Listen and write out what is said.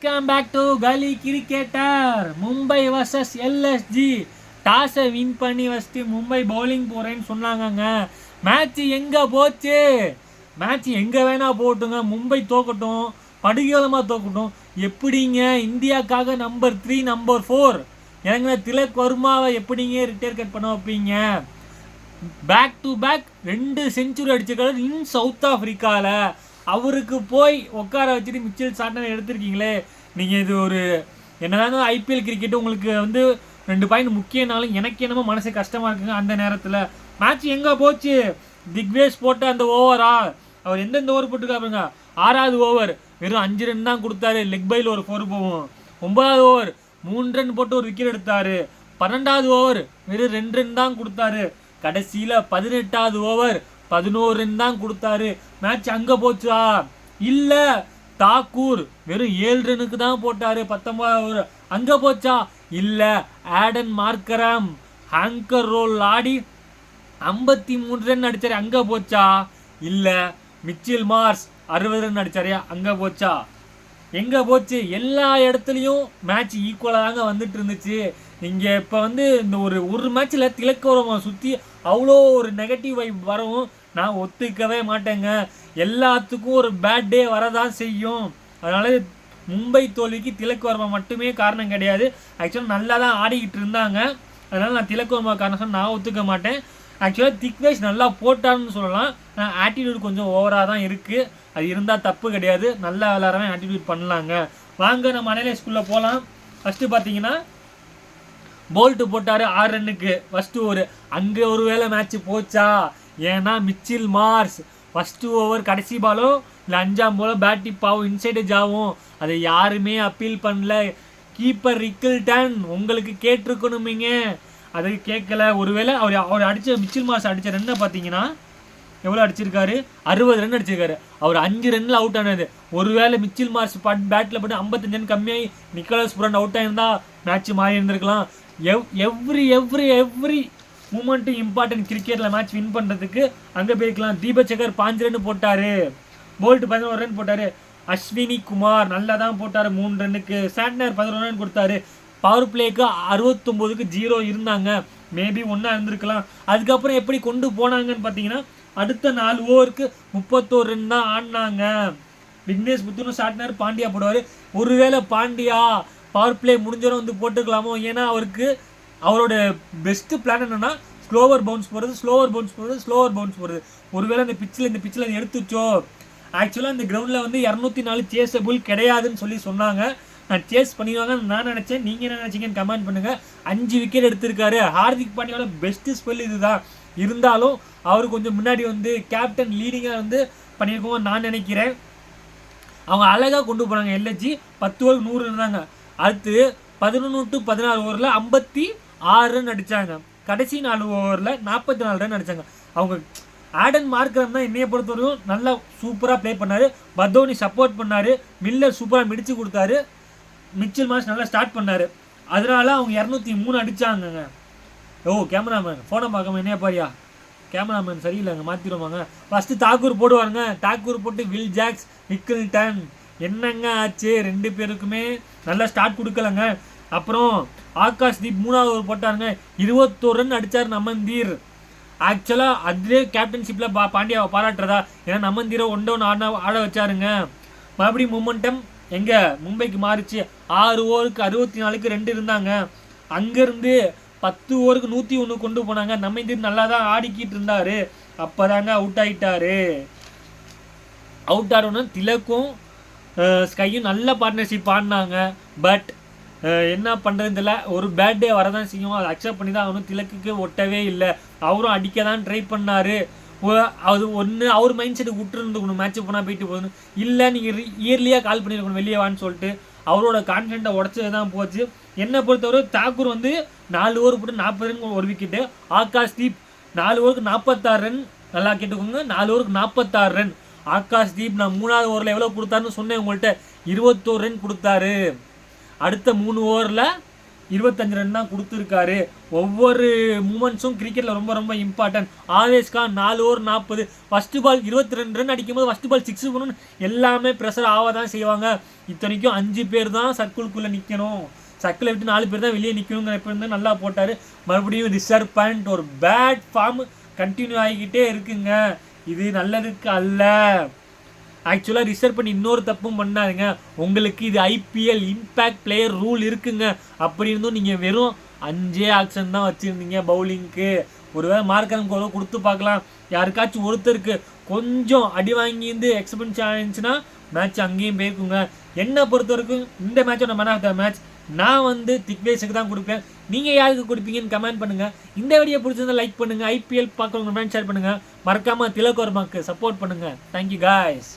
Welcome back to கலி cricketer. Mumbai versus LSG. டாஸை win பண்ணி ஃபஸ்ட்டு மும்பை பவுலிங் போகிறேன்னு சொன்னாங்கங்க. மேட்ச் எங்கே போச்சு? மேட்ச் எங்கே வேணால் போட்டுங்க, மும்பை தோக்கட்டும், படுகேலமாக தோக்கட்டும். எப்படிங்க இந்தியாவுக்காக நம்பர் 3 நம்பர் 4 எனக்கு திலக் வர்மாவை எப்படிங்க ரிட்டையர் கட் பண்ண வைப்பீங்க? பேக் டு பேக் 2 செஞ்சுரி அடிச்சிருக்காரு இன் சவுத் ஆஃப்ரிக்காவில். அவருக்கு போய் உட்கார வச்சுட்டு மிச்சல் சாட்னர் எடுத்திருக்கீங்களே. நீங்கள் இது ஒரு என்னதான் ஐபிஎல் கிரிக்கெட்டு உங்களுக்கு 2 பாயிண்ட் முக்கியனாலும் எனக்கு என்னமோ மனசு கஷ்டமாக இருக்குங்க. அந்த நேரத்தில் மேட்ச் எங்கே போச்சு? திக்வேஷ் போட்ட அந்த ஓவரா, அவர் எந்தெந்த ஓவர் போட்டுருக்காருங்க. 6வது ஓவர் வெறும் 5 ரன் தான் கொடுத்தாரு. லெக் பையில் ஒரு 4 போகும். 9வது ஓவர் 3 ரன் போட்டு ஒரு விக்கெட் எடுத்தார். 12வது ஓவர் வெறும் 2 ரன் தான் கொடுத்தாரு. கடைசியில் 18வது ஓவர் 11 ரன் தான் கொடுத்தாரு. மேட்ச் அங்கே போச்சா? இல்லை, தாக்கூர் வெறும் 7 ரனுக்கு தான் போட்டார். 19வது ஓவர் அங்கே போச்சா? இல்லை, ஆடன் மார்க்கரம் ஹேங்கர் ரோல் ஆடி 53 ரன் அடித்தார். அங்கே போச்சா? இல்லை, மிச்சில் மார்ஸ் 60 ரன் அடித்தாரு. அங்கே போச்சா? எங்கே போச்சு? எல்லா இடத்துலையும் மேட்ச் ஈக்குவலாக தாங்க வந்துட்டு இருந்துச்சு. இங்கே இப்போ இந்த ஒரு மேட்ச்சில் திலக் வர்மா சுற்றி அவ்வளோ ஒரு நெகட்டிவ் வைப் வரவும் நான் ஒத்துக்கவே மாட்டேங்க. எல்லாத்துக்கும் ஒரு பேட் டே வரதான் செய்யும். அதனால மும்பை தோல்விக்கு திலக் வர்மா மட்டுமே காரணம் கிடையாது. ஆக்சுவலாக நல்லா தான் ஆடிக்கிட்டு இருந்தாங்க. அதனால் நான் திலக் வர்மா காரணம் நான் ஒத்துக்க மாட்டேன். ஆக்சுவலாக திக்வேஷ் நல்லா போட்டான்னு சொல்லலாம். ஆனால் ஆட்டிடியூட் கொஞ்சம் ஓவராக தான் இருக்குது. அது இருந்தால் தப்பு கிடையாது. நல்லா விளாட்றவன் ஆட்டிடியூட் பண்ணலாங்க. வாங்க நம்ம அனலைஸ்குள்ளே போகலாம். ஃபஸ்ட்டு பார்த்தீங்கன்னா போல்ட்டு போட்டார் 6 ரன்னுக்கு ஃபஸ்ட்டு ஓவர். அங்கே ஒரு வேளை மேட்ச்சு போச்சா? ஏன்னா மிச்சில் மார்ஸ் ஃபஸ்ட்டு ஓவர் கடைசி பாலோ இல்லை 5ஆம் போலோ பேட் டிப் ஆகும், இன்சைடேஜ் ஆகும். அதை யாருமே அப்பீல் பண்ணல. கீப்பர் ரிக்கில்டன் உங்களுக்கு கேட்டிருக்கணுமேங்க, அது கேட்கல. ஒருவேளை அவர் அடித்த மிச்சில் மார்ஸ் அடித்த ரன்னை பார்த்தீங்கன்னா எவ்வளோ அடிச்சிருக்காரு? 60 ரன் அடிச்சிருக்காரு. அவர் 5 ரன்னில் அவுட் ஆனது. ஒருவேளை மிச்சில் மார்ஸ் பேட்டில் போட்டு 55 ரன் கம்மியாகி நிக்கோலஸ் புரான் அவுட் ஆகிருந்தா மேட்ச் மாறி இருந்திருக்கலாம். எவ்ரி மூமெண்ட்டும் இம்பார்ட்டன்ட் கிரிக்கெட்டில் மேட்ச் வின் பண்ணுறதுக்கு அங்கே போயிருக்கலாம். தீபக் சகர் 5 ரன் போட்டார். போல்ட் 11 ரன் போட்டார். அஸ்வினி குமார் நல்லா தான் போட்டார் 3 ரன்னுக்கு. சாட்னர் 11 ரன் கொடுத்தாரு. பவர் பிளேக்கு 69க்கு 0 இருந்தாங்க. மேபி ஒன்றா இருந்திருக்கலாம். அதுக்கப்புறம் எப்படி கொண்டு போனாங்கன்னு பார்த்தீங்கன்னா அடுத்த 4 ஓவருக்கு 31 ரன் தான் ஆடினாங்க. விக்னேஷ் புத்தூர், சாட்னர், பாண்டியா போடுவார். ஒருவேளை பாண்டியா பவர் பிளே முடிஞ்சவரை போட்டுக்கலாமோ? ஏன்னா அவரோட பெஸ்ட்டு பிளான் என்னென்னா ஸ்லோவர் பவுன்ஸ் போடுறது. ஒருவேளை இந்த பிச்சில் அது எடுத்துச்சோ. ஆக்சுவலாக இந்த கிரவுண்டில் 204 சேஸபிள் கிடையாதுன்னு சொல்லி சொன்னாங்க. நான் சேஸ் பண்ணிடுவாங்கன்னு நான் நினச்சேன். நீங்கள் என்ன நினச்சிங்கன்னு கமெண்ட் பண்ணுங்கள். 5 விக்கெட் எடுத்திருக்காரு. ஹார்திக் பாண்டியாவோட பெஸ்ட்டு ஸ்பெல் இதுதான். இருந்தாலும் அவர் கொஞ்சம் முன்னாடி கேப்டன் லீடிங்காக பண்ணியிருக்கோம் நான் நினைக்கிறேன். அவங்க அழகாக கொண்டு போனாங்க. எல்எஸ்ஜி 10 ஓவருக்கு 100 இருந்தாங்க. அடுத்து 11 to 16 ஓவரில் 56 ரன் அடித்தாங்க. கடைசி 4 ஓவரில் 44 ரன் அடித்தாங்க. அவங்க ஆடன் மார்க்கரம் தான் என்னையை பொறுத்தவரையும் நல்லா சூப்பராக ப்ளே பண்ணார். பத்தோனி சப்போர்ட் பண்ணார். மில்லர் சூப்பராக மிடிச்சு கொடுத்தாரு. மிச்சில் மார்ஸ் நல்லா ஸ்டார்ட் பண்ணார். அதனால அவங்க 203 அடித்தாங்கங்க. கேமராமேன் ஃபோனை பார்க்காம என்னையா பாரியா? கேமராமேன் சரியில்லைங்க, மாற்றிடுவாங்க. ஃபஸ்ட்டு தாக்கூர் போடுவாருங்க. தாக்கூர் போட்டு வில் ஜாக்ஸ், நிக்கில்டன் என்னங்க ஆச்சு? 2 பேருக்குமே நல்லா ஸ்டார்ட் கொடுக்கலங்க. அப்புறம் ஆகாஷ் தீப் 3வது ஓவர் போட்டாருங்க. 21 ரன் அடித்தார் நமந்தீர். ஆக்சுவலாக அதிலே கேப்டன்ஷிப்பில் பாண்டியாவை பாராட்டுறதா? ஏன்னா நமந்தீரை 1-1 ஆட வச்சாருங்க. மறுபடியும் மூமெண்டம் எங்கே மும்பைக்கு மாறிச்சு. 6 ஓவருக்கு 64க்கு 2 இருந்தாங்க. அங்கேருந்து 10 ஓவருக்கு 101 கொண்டு போனாங்க. நமந்தீர் நல்லா தான் ஆடிக்கிட்டு இருந்தார். அப்போ தாங்க அவுட் ஆகிட்டாரு. அவுட் ஆடணும்னா திலக்கும் ஸ்கையும் நல்ல பார்ட்னர்ஷிப் ஆடினாங்க. பட் என்ன பண்ணுறதுன்னு தெரியல. ஒரு பேட் டே வரதான் செய்யும். அதை அக்செப்ட் பண்ணி தான் அவனும் திலக்குக்கு ஒட்டவே இல்லை. அவரும் அடிக்க தான் ட்ரை பண்ணார். அது ஒன்று அவர் மைண்ட் செட்டுக்கு விட்டுருந்துக்கணும். மேட்ச்சு போனால் போயிட்டு போகணும். இல்லை நீங்கள் இயர்லியாக கால் பண்ணியிருக்கணும் வெளியே வான்னு சொல்லிட்டு. அவரோட கான்ஃபிடென்ட்டை உடச்சது தான் போச்சு. என்னை பொறுத்தவரை தாக்கூர் 4 ஓவர் போட்டு 40 ரன் ஒரு விக்கெட்டு. ஆகாஷ் தீப் 4 ஓவருக்கு 46 ரன். நல்லா கேட்டுக்கோங்க, 4 ஓவருக்கு 46 ரன். ஆகாஷ் தீப் நான் 3வது ஓவரில் எவ்வளோ கொடுத்தாருன்னு சொன்னேன் உங்கள்கிட்ட. 21 ரன் கொடுத்தாரு. அடுத்த 3 ஓவரில் 25 ரன் தான் கொடுத்துருக்காரு. ஒவ்வொரு மூமெண்ட்ஸும் கிரிக்கெட்டில் ரொம்ப ரொம்ப important. Avesh Khan 4 over 40, first ball 22 run அடிக்கும்போது ஃபஸ்ட்டு பால் 6 பண்ணணும். எல்லாமே ப்ரெஷர் ஆக தான் செய்வாங்க. இத்தனைக்கும் 5 பேர் தான் சர்க்கிள்குள்ளே நிற்கணும், சர்க்கிளை விட்டு 4 பேர் தான் வெளியே நிற்கணுங்கிற எப்போ இருந்து நல்லா போட்டார். மறுபடியும் ரிஷப் பண்ட் ஒரு பேட் ஃபார்ம் கண்டினியூ ஆகிக்கிட்டே இருக்குங்க. இது நல்லதுக்கு அல்ல. ஆக்சுவலாக ரிஷப் பண்ட் இன்னொரு தப்பும் பண்ணாருங்க. உங்களுக்கு இது ஐபிஎல் இம்பேக்ட் பிளேயர் ரூல் இருக்குங்க. அப்படி இருந்தும் நீங்கள் வெறும் 5 ஆக்ஷன் தான் வச்சுருந்தீங்க பவுலிங்க்கு. ஒருவேளை மார்க்கரம் கோலோ கொடுத்து பார்க்கலாம். யாருக்காச்சும் ஒருத்தருக்கு கொஞ்சம் அடி வாங்கியிருந்து எக்ஸ்பென்ஸ் ஆயிருந்துச்சுன்னா மேட்ச் அங்கேயும் போயிருக்குங்க. என்னை பொறுத்த வரைக்கும் இந்த மேட்சோட மேன் ஆஃப் த மேட்ச் நான் திக்வேஷுக்கு தான் கொடுப்பேன். நீங்கள் யாருக்கு கொடுப்பீங்கன்னு கமெண்ட் பண்ணுங்கள். இந்த வீடியோ பிடிச்சிருந்தா லைக் பண்ணுங்கள். ஐபிஎல் பார்க்குறவங்க ஷேர் பண்ணுங்கள். மறக்காமல் திலக் வர்மாக்கு சப்போர்ட் பண்ணுங்கள். Thank you guys.